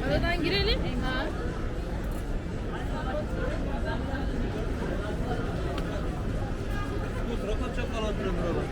Aradan girelim. Ha. Bu rapat çok alatıyor buralar.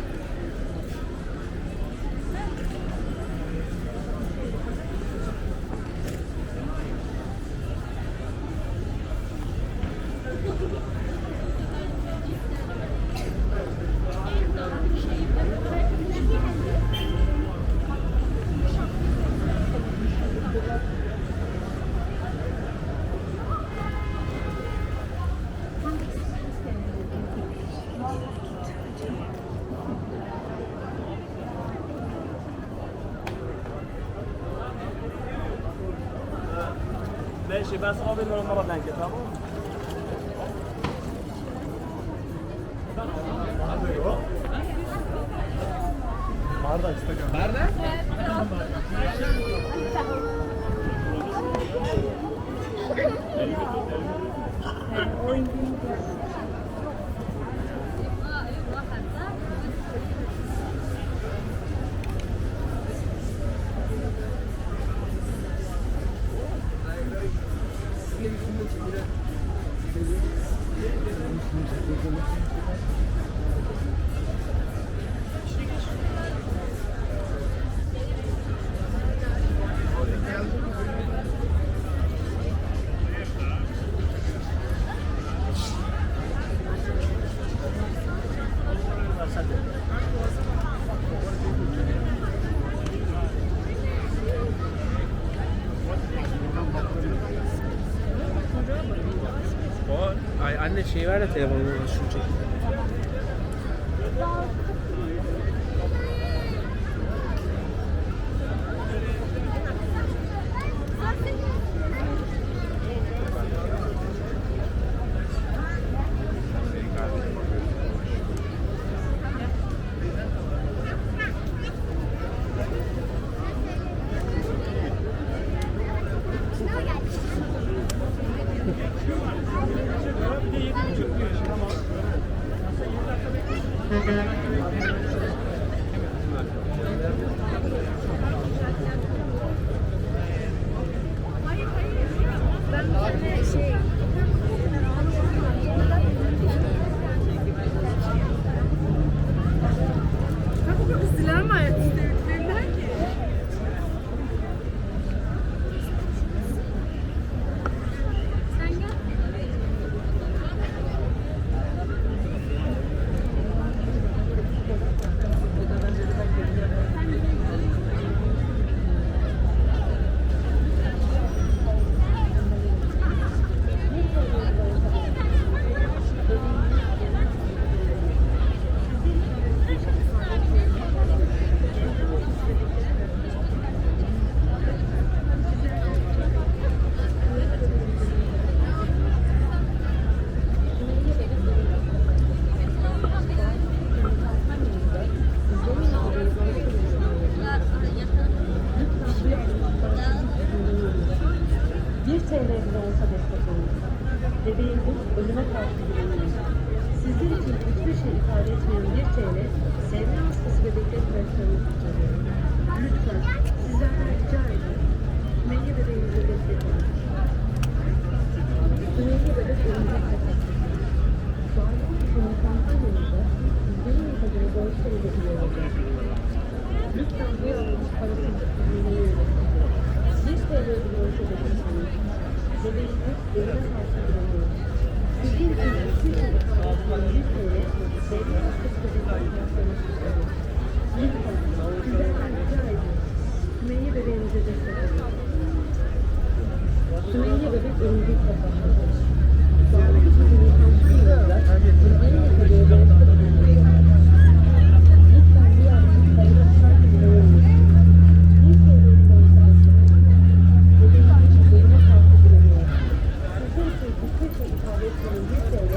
Ben sana veriyorum bana denk et, tamam mı? Nerede Instagram? Nerede? Ay anne şey ver de telefonumu şunu çek. Bebeğimizin ölüme karşı direnmeyiz. Sizler için hiçbir şey ifade etmeyen bir TL, sevme hastası bebekleri bıraklarını kurtarıyor. Lütfen sizlerden rica ediyorum. Sümeyye bebeğimize destek olun. Sümeyye bebek ölümcül kapatır. Sağlıklı kişinin kampanyamızda sizlerin yapacağını bağışlarıyla iyi olacak. Lütfen bu yavrumun parasını dünyaya üretin. Bir TL ödülü olsa destek bebeğimiz ölüme karşı direnmeyiz. Sizin için hiçbir şey ifade etmeyen bir TL, sevme hastası bebekleri bıraklarını kurtarıyor. Lütfen sizlerden rica ediyorum. Sümeyye bebeğimize destek olun. Sümeyye bebek ölümcül kapatır. Sağlıklı kişinin kampanyamızda sizlerin yapacağını bağışlarıyla iyi olacak. Lütfen bu yavrumun parasını dünyaya üretin. Bir TL ödülü olsa destek olun. Bebeğimiz ölüme karşı direnmeyiz. Sizler için hiçbir şey ifade etmeyen bir TL,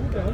Bir tarafta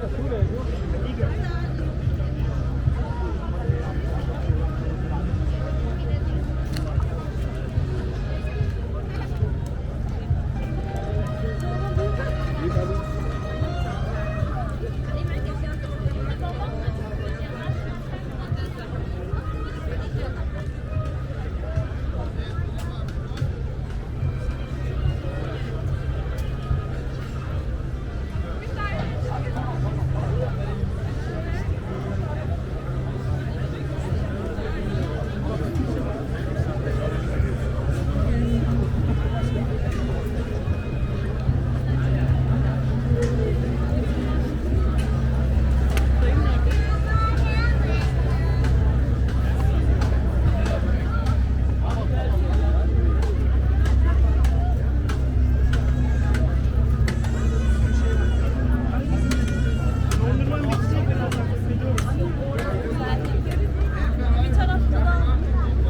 da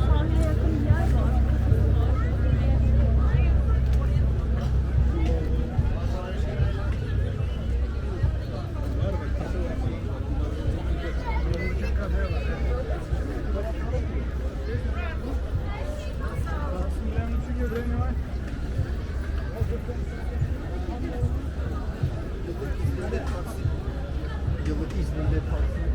sahile yakın bir yer var. Yıllık İzmir'de tatil.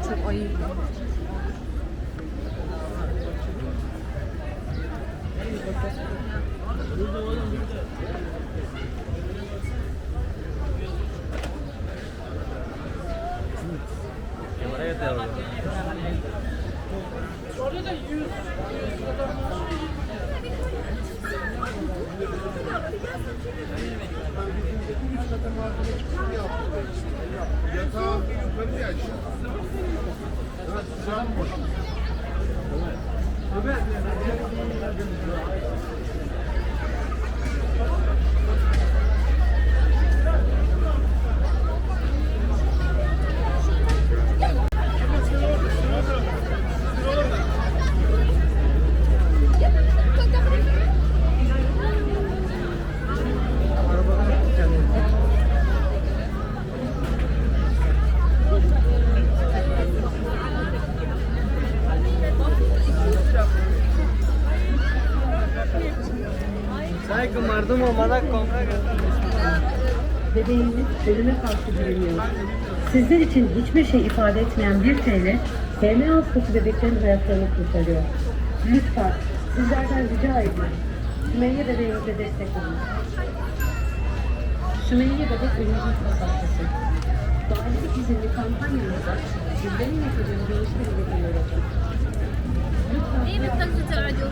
Çok ayıp. Yatağı yukarı bir aşağı. Evet, sıcak mı? Bebeğiniz ölüme karşı direniyor. Sizler için hiçbir şey ifade etmeyen 1 TL, SMA hastası bebeklerin hayatlarını kurtarıyor. Lütfen sizlerden rica ediyorum. Sümeyye bebeğimize destek olun. Sümeyye bebek ölümcül hastası. Dahililik izinli kampanyamızda sizlerin yaşadığını gelişme bebeği öğretin. Lütfen İyi bir taksi radyo.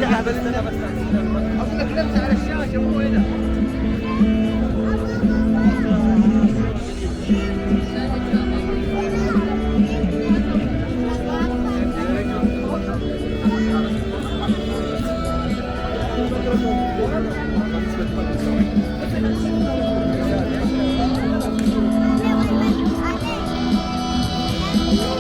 اقول لك لمسه على الشاشه مو هنا. Thank you.